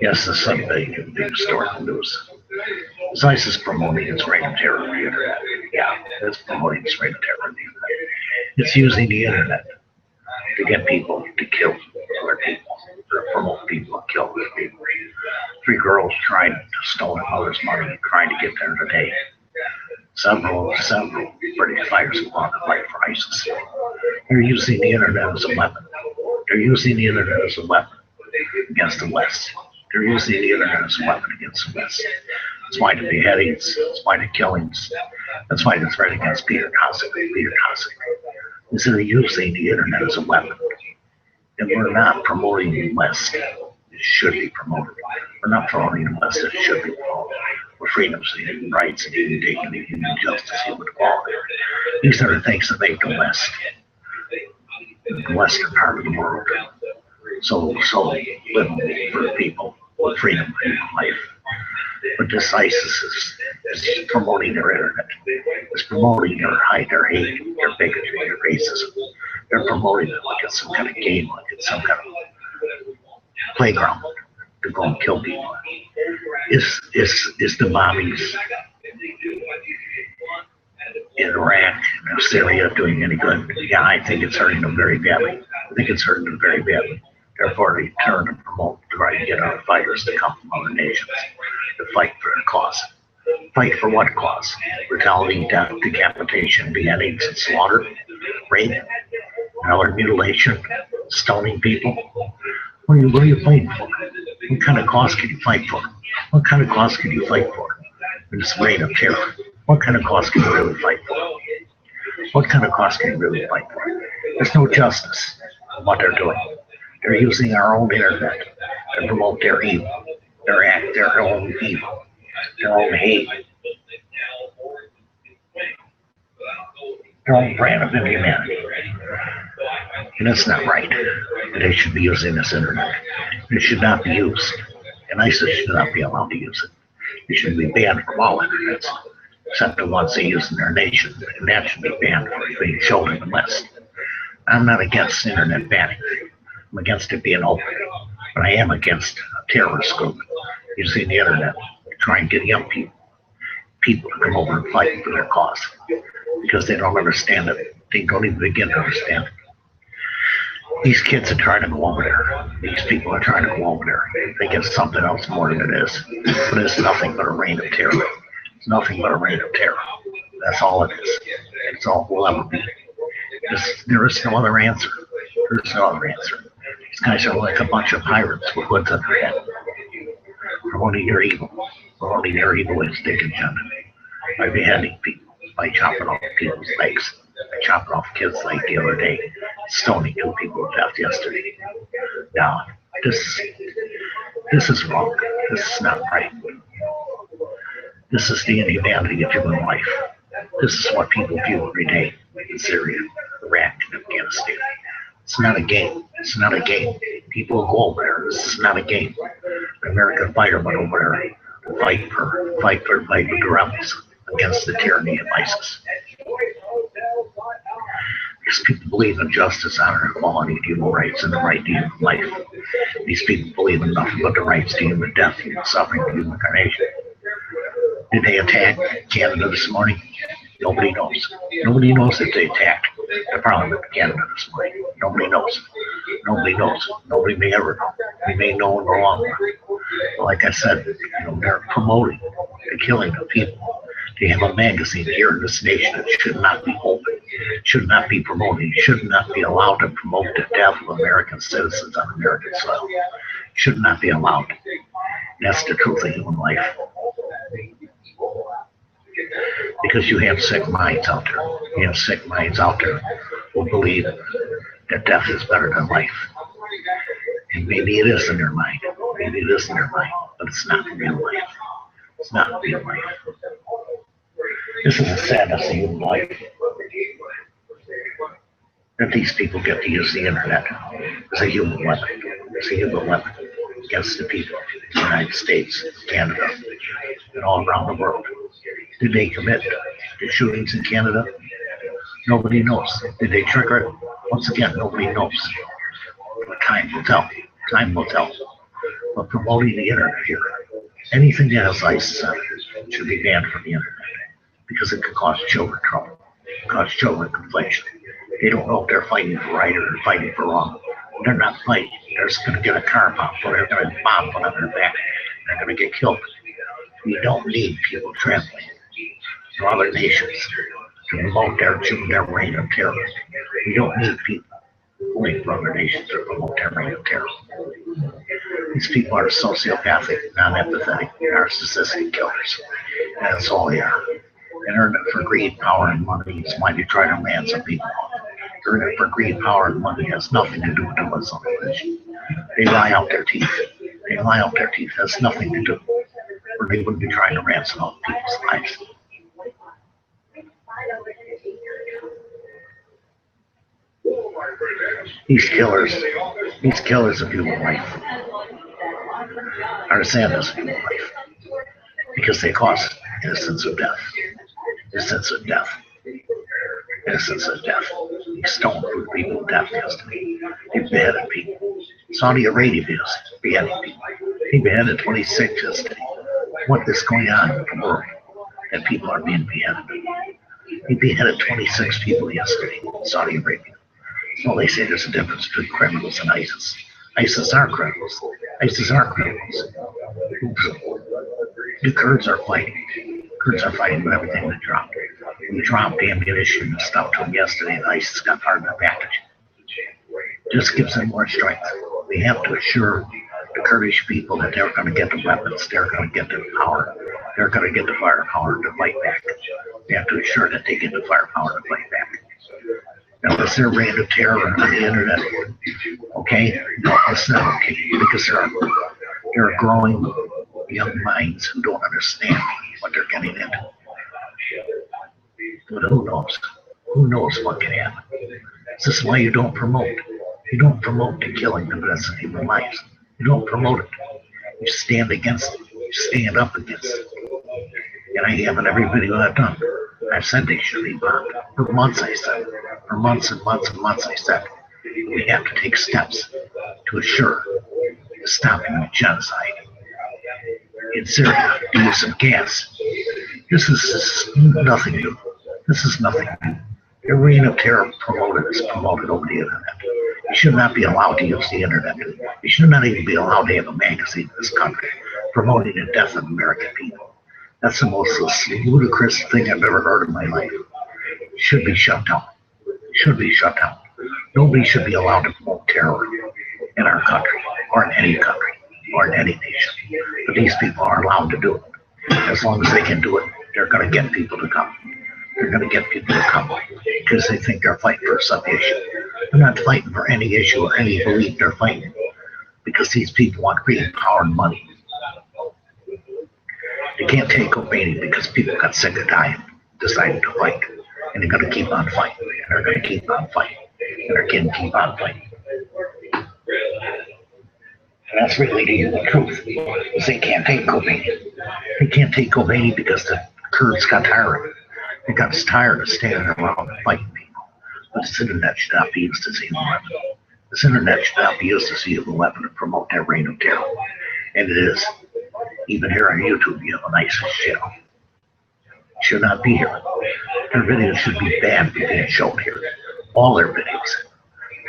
Yes, the Sunday historical news. Is ISIS promoting its reign of terror on the internet? Yeah, it's promoting its reign of terror on the internet. It's using the internet to get people to kill other people, or promote people to kill other people. Three girls tried to steal their mother's money, trying to get there today. Several British fighters have gone to fight for ISIS. They're using the internet as a weapon. They're using the internet as a weapon against the West. They're using the internet as a weapon against the West. That's why the beheadings, that's why the killings, that's why the threat against Peter Cossack. Peter Cossack is they're using the internet as a weapon. And we're not promoting the West. It should be promoted. We're not promoting the West. It should be promoted. For freedoms, human rights, and human dignity, human justice, human equality. These are the things that make the West, the Western part of the world, so livable for people with freedom and life. But this ISIS is promoting their internet. It's promoting their hate, their bigotry, their racism. They're promoting it like it's some kind of game, like it's some kind of playground to go and kill people. Is the bombings in Iraq and Syria doing any good? Yeah, I think it's hurting them very badly. I think it's hurting them very badly. Therefore, they turn to promote, try to get our fighters to come from other nations to fight for their cause. Fight for what cause? Brutality, death, decapitation, beheadings, and slaughter, rape, and other mutilation, stoning people. What are you fighting for? What kind of cause can you fight for? What kind of cause can you fight for? This reign of terror. What kind of cause can you really fight for? What kind of cause can you really fight for? There's no justice in what they're doing. They're using our own internet to promote their evil, their act, their own evil, their own hate, their own brand of inhumanity. And that's not right. They should be using this internet. It should not be used. And ISIS should not be allowed to use it. It should be banned from all internets, except the ones they use in their nation. And that should be banned for being shown in the West. I'm not against internet banning. I'm against it being open. But I am against a terrorist group using the internet to try and get young people to come over and fight for their cause. Because they don't understand it. They don't even begin to understand it. These kids are trying to go over there. These people are trying to go over there. They get something else more than it is. But it's nothing but a reign of terror. It's nothing but a reign of terror. That's all it is. It's all it will ever be. There is no other answer. There's no other answer. These guys are like a bunch of pirates with hoods on their head. Promoting their evil. Promoting their evil is dick agenda. By beheading people. By chopping off people's legs. By chopping off kids' legs the other day. Stoning two people to death yesterday. Now, this is wrong. This is not right. This is the inhumanity of human life. This is what people view every day in Syria, Iraq, and Afghanistan. It's not a game. It's not a game. People go over there. This is not a game. The American fighter went over there to fight with the rebels against the tyranny of ISIS. These people believe in justice, honor, equality, human rights, and the right to human life. These people believe in nothing but the rights to human death, human suffering, and human carnation. Did they attack Canada this morning? Nobody knows. Nobody knows if they attacked the Parliament of Canada this morning. Nobody knows. Nobody knows. Nobody may ever know. We may know in the long run. But like I said, they're promoting the killing of people. They have a magazine here in this nation that should not be open, should not be promoted, should not be allowed to promote the death of American citizens on American soil. Should not be allowed. That's the truth of human life. Because you have sick minds out there. You have sick minds out there who believe that death is better than life. And maybe it is in their mind. Maybe it is in their mind, but it's not real life. It's not real life. This is the sadness of human life. That these people get to use the internet as a human weapon. As a human weapon against the people of the United States, Canada, and all around the world. Did they commit the shootings in Canada? Nobody knows. Did they trigger it? Once again, nobody knows. But time will tell. Time will tell. But promoting the internet here, anything that has ISIS on it should be banned from the internet because it could cause children trouble, cause children confliction. They don't know if they're fighting for right or they're fighting for wrong. They're not fighting. They're just going to get a car bomb or they're going to bomb put on their back. They're going to get killed. We don't need people traveling to other nations to promote their reign of terror. We don't need people going for other nations to promote their reign of terror. These people are sociopathic, non-empathetic, narcissistic killers. And that's all they are. And they're in it for greed, power, and money. It's why they try to land some people off. They're in it for greed, power, and money. It has nothing to do with the Muslim religion. They lie out their teeth. They lie out their teeth. It has nothing to do. Or they wouldn't be trying to ransom out people's lives. These killers of human life are the saddest of human life because they cause innocence of death. Innocence of death. Innocence of death. They stoned people to death yesterday. They beheaded people. Saudi Arabia is beheading people. He beheaded 26 yesterday. What is going on in the world that people are being beheaded? He beheaded 26 people yesterday in Saudi Arabia. Well, they say there's a difference between criminals and ISIS. ISIS are criminals. ISIS are criminals. The Kurds are fighting. Kurds are fighting with everything they dropped. We dropped ammunition and stuff to them yesterday, and ISIS got part of the package. Just gives them more strength. We have to assure the Kurdish people that they're going to get the weapons, they're going to get the power, they're going to get the firepower to fight back. We have to assure that they get the firepower to fight back. Now, is there reign of terror on the internet? Okay? No, it's not okay. Because there are growing young minds who don't understand what they're getting into. But who knows? Who knows what can happen? This is why you don't promote. You don't promote the killing of innocent human lives. You don't promote it. You stand against it. You stand up against it. And I have in every video I've done. I've said they should be bombed. For months I said. For months and months and months I said. We have to take steps to assure stopping the genocide in Syria, the use of gas. This is nothing new. This is nothing new. The reign of terror is promoted over the internet. You should not be allowed to use the internet. You should not even be allowed to have a magazine in this country promoting the death of American people. That's the most ludicrous thing I've ever heard in my life. It should be shut down. It should be shut down. Nobody should be allowed to promote terror in our country, or in any country, or in any nation. But these people are allowed to do it. As long as they can do it, they're going to get people to come. They're going to get people to come because they think they're fighting for some issue. They're not fighting for any issue or any belief. They're fighting because these people want greed, power, and money. They can't take Khomeini because people got sick of dying, decided to fight, and they're going to keep on fighting. And they're going to keep on fighting. And they're going to keep on fighting. And that's really the truth. Is they can't take Khomeini. They can't take Khomeini because the Kurds got tired of it. They got tired of standing around and fighting people. But this internet should not be used as a evil weapon. This internet should not be used as a evil weapon to promote their reign of terror. And it is. Even here on YouTube, you have a nice channel. It should not be here. Their videos should be banned from being shown here. All their videos.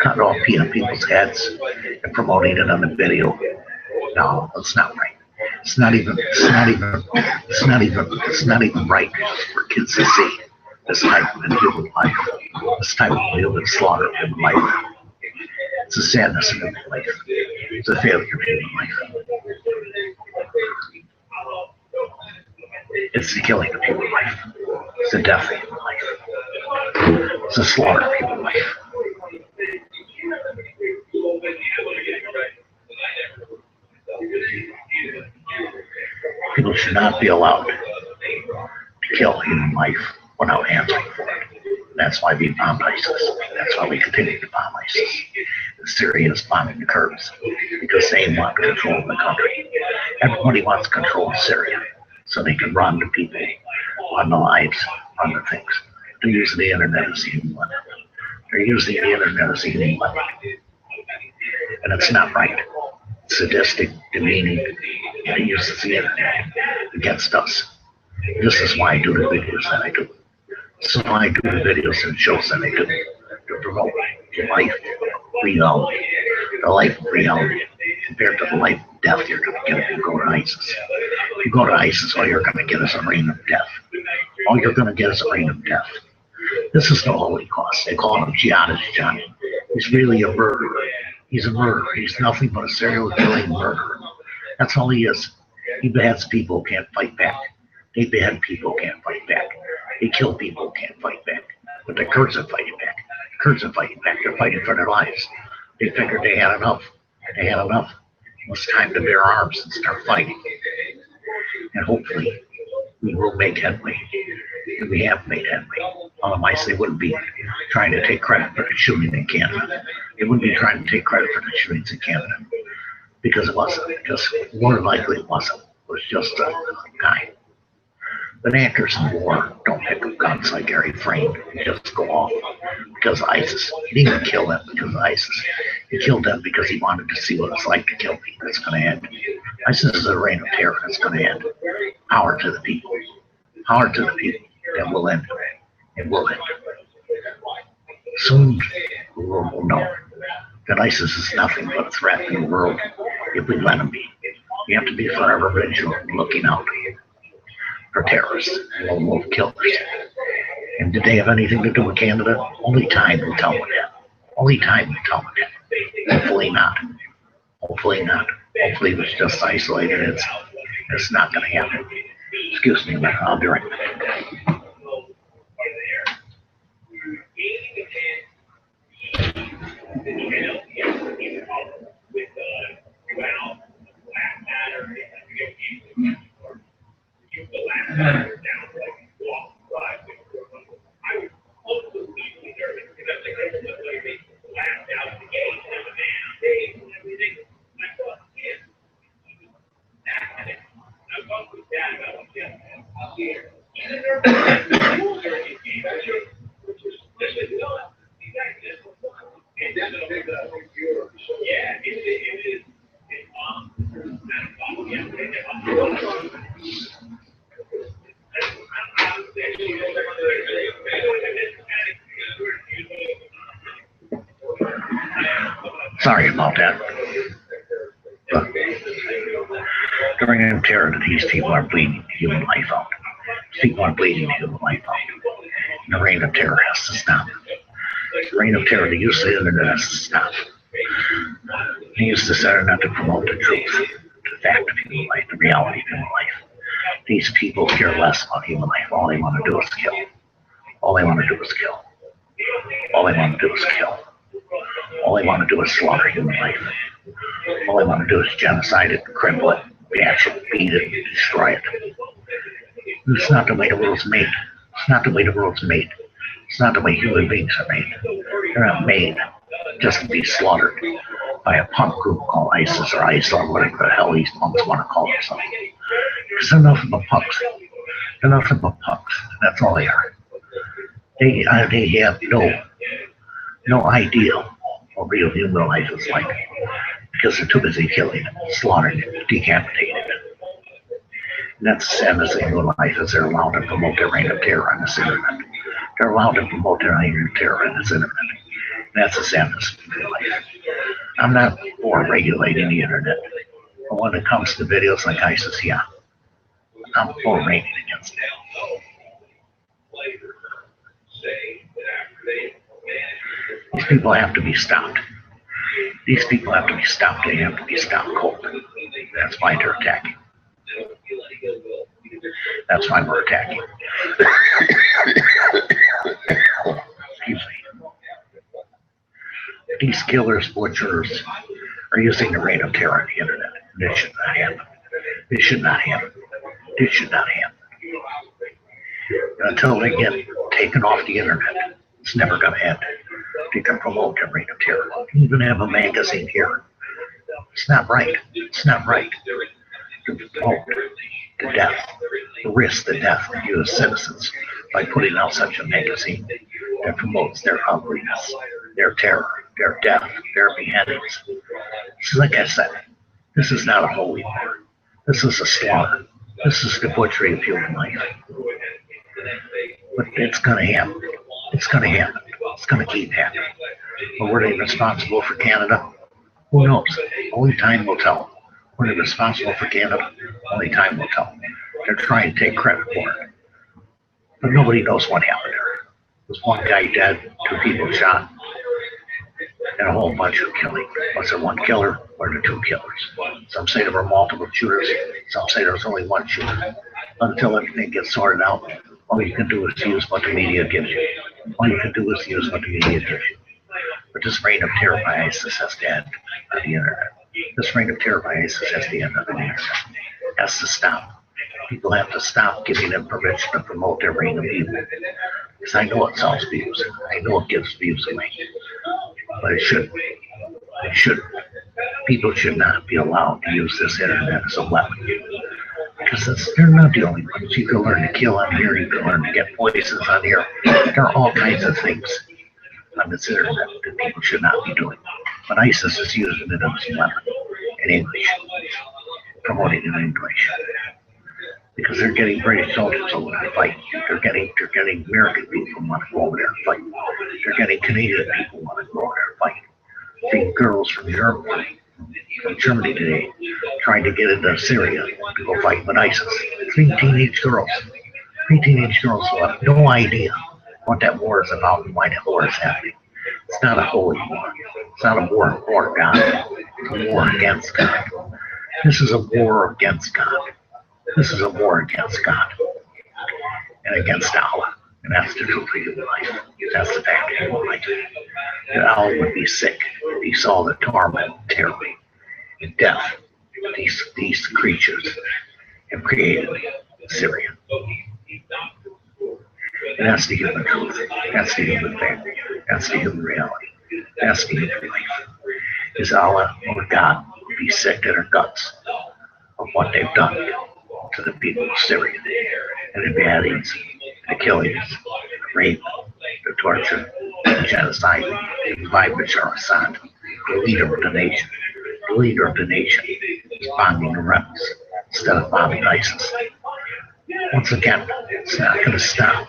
Cutting off people's heads and promoting it on the video. No, that's not right. It's not even right for kids to see this type of human life, this type of human slaughter of human life. It's a sadness of human life. It's a failure of human life. It's the killing of human life. It's the death of human life. It's the slaughter of human life. People should not be allowed to kill human life without answering for it. That's why we bombed ISIS. That's why we continue to bomb ISIS. The Syrians bombing the Kurds because they want control of the country. Everybody wants control of Syria so they can run the people, run the lives, run the things. They're using the internet as a human weapon. They're using the internet as a human weapon. And it's not right. It's sadistic, demeaning, and it uses the internet against us. This is why I do the videos that I do. This is why I do the videos and shows that I do. To promote life, reality, the life of reality, compared to the life of death you're going to get if you go to ISIS. If you go to ISIS, all you're going to get is a reign of death. All you're going to get is a reign of death. This is the Holocaust. They call him Jihadist Johnny. He's really a murderer. He's a murderer. He's nothing but a serial killing murderer. That's all he is. He beheads people who can't fight back. They behead people who can't fight back. They kill people who can't fight back. But the Kurds are fighting back. The Kurds are fighting back. They're fighting for their lives. They figured they had enough. They had enough. It was time to bear arms and start fighting. And hopefully we will make headway. And we have made headway. Otherwise they wouldn't be trying to take credit for the shooting in Canada. They wouldn't be trying to take credit for the shootings in Canada. Because it wasn't. Because more than likely it wasn't. It was just a guy. But actors in war don't pick up guns like Gary Frame and just go off because of ISIS. He didn't kill them because of ISIS. He killed them because he wanted to see what it's like to kill people. It's going to end. ISIS is a reign of terror. It's going to end. Power to the people. Power to the people. That will end. It will end. Soon the world will know that ISIS is nothing but a threat in the world if we let them be. We have to be forever vigilant, looking out for terrorists and lone wolf killers. And did they have anything to do with Canada? Only time will tell them that. Only time will tell them that. Hopefully not. Hopefully not. Hopefully it was just isolated. It's not going to happen. Excuse me, I'll be right back. Sorry about that. But during the terror, these people are bleeding human life out. These people are bleeding human life out. And the reign of terror has to stop. The reign of terror, the use of the internet has to stop. They use this internet to promote the truth, the fact of human life, the reality of human life. These people care less about human life. All they want to do is kill. All they want to do is kill. All they want to do is kill. All they want to do is slaughter human life. All they want to do is genocide it, cripple it, bash it, beat it, destroy it. It's not the way the world's made. It's not the way the world's made. It's not the way human beings are made. They're not made just to be slaughtered by a punk group called ISIS or ISIL or whatever the hell these punks want to call themselves. Because they're nothing but punks. They're nothing but punks. That's all they are. They have no idea what real human life is like, because they're too busy killing it, slaughtering it, decapitating it. And that's the sadness of human life, is they're allowed to promote their reign of terror on this internet. They're allowed to promote their reign of terror on this internet. And that's the sadness of human life. I'm not for regulating the internet, but when it comes to videos like ISIS, yeah, I'm for reigning against it. These people have to be stopped. These people have to be stopped. They have to be stopped cold. That's why they're attacking. That's why we're attacking. Excuse me. These killers, butchers, are using the reign of terror on the internet. This should not happen. This should not happen. This should not happen. Until they get taken off the internet, it's never going to end. They can promote their reign of terror. You even have a magazine here. It's not right. It's not right to promote the death, to risk the death of U.S. citizens by putting out such a magazine that promotes their ugliness, their terror, their death, their beheadings. So like I said, this is not a holy war. This is a slaughter. This is the butchery of human life. But it's going to happen. It's going to happen. It's going to keep happening. But were they responsible for Canada? Who knows? Only time will tell. Were they responsible for Canada? Only time will tell. They're trying to take credit for it. But nobody knows what happened there. Was one guy dead, 2 people shot, and a whole bunch of killing. Was there one killer or the 2 killers? Some say there were multiple shooters. Some say there was only one shooter. Until everything gets sorted out, all you can do is use what the media gives you. All you can do is use what the media gives you. But this reign of terror by ISIS has to end on the internet. This reign of terror by ISIS has to end on the internet. It has to stop. People have to stop giving them permission to promote their reign of evil. Because I know it sells views. I know it gives views away. But it shouldn't. It shouldn't. People should not be allowed to use this internet as a weapon. Because they're not the only ones. You can learn to kill on here. You can learn to get voices on here. There are all kinds of things on this internet that people should not be doing. But ISIS is using it as a weapon in English. Promoting it in English. Because they're getting British soldiers over there to fight. They're getting American people who want to go over there and fight. They're getting Canadian people who want to go over there and fight. Big girls from Germany today trying to get into Syria to go fight with ISIS. 3 teenage girls. 3 teenage girls who have no idea what that war is about and why that war is happening. It's not a holy war. It's not a war for God. It's a war against God. This is a war against God. This is a war against God and against Allah. And that's the truth of human life. That's the fact of human life. That Allah would be sick if he saw the torment, terror, and death these creatures have created in Syria. And that's the human truth. That's the human fact. That's the human reality. That's the human life. Is Allah or God would be sick to their guts of what they've done to the people of Syria, and the beheadings, the killings, the rape, the torture, the genocide by Bashar Assad, the leader of the nation. The leader of the nation is bombing the rebels instead of bombing ISIS. Once again, it's not going to stop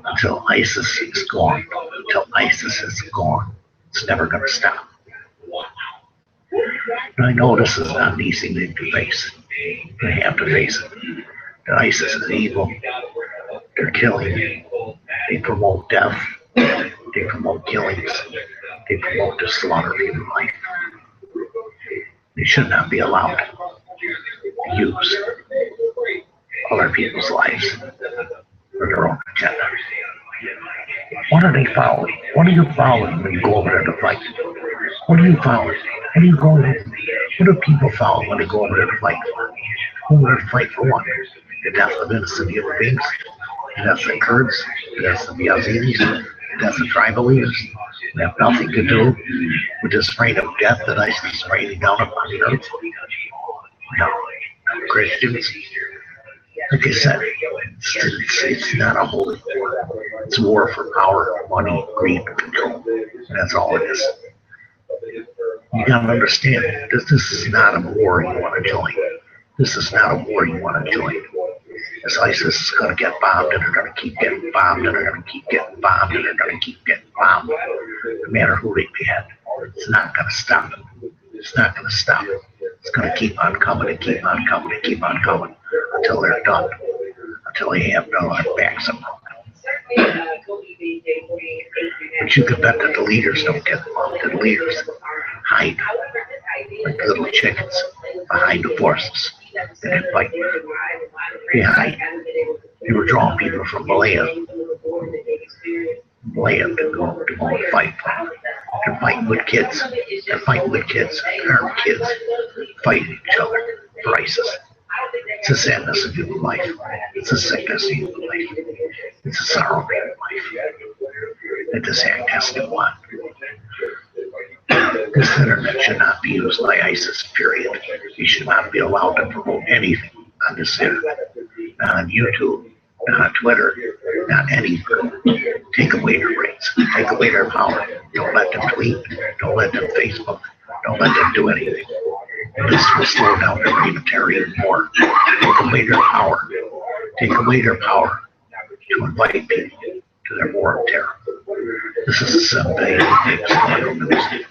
until ISIS is gone. Until ISIS is gone, it's never going to stop. And I know this is not an easy thing to face. They have to face it. That ISIS is evil. They're killing. They promote death. They promote killings. They promote the slaughter of human life. They should not be allowed to use other people's lives for their own agenda. What are they following? What are you following when you go over there to fight? What are you following? What are you going over? What do people follow when they go over there to fight for? Who are they to fight for what? The death of innocent human beings? The death of the Kurds? The death of the Yazidis? The death of tribal leaders? They have nothing to do with this reign of death that ISIS is raining down upon the earth. No, Christians. Like I said, it's not a holy war. It's a war for power, money, greed, and control. And that's all it is. You gotta understand, this is not a war you want to join. This is not a war you want to join. This ISIS is going to get bombed, and they're going to keep getting bombed, and they're going to keep getting bombed, and they're going to keep getting bombed. No matter who they behead, it's not going to stop it. It's not going to stop it. It's going to keep on coming and keep on coming and keep on coming until they're done, until they have no backs up. But you can bet that the leaders don't get involved. The leaders hide like little chickens behind the forces and they fight. They hide. They were drawing people from Malaya to go and fight. They're fighting with kids. They're fighting with kids. Armed kids fighting each other for ISIS. It's a sadness of human life. It's a sickness of human life. It's a sorrow of human life. That this act has to go on. This internet should not be used by ISIS, period. You should not be allowed to promote anything on this internet. Not on YouTube, not on Twitter, not anywhere. Take away their rights. Take away their power. Don't let them tweet. Don't let them Facebook. Don't let them do anything. This will slow down their reign of terror even more. Take away their power. Take away their power to invite people to their war of terror. This is the 7 Day News.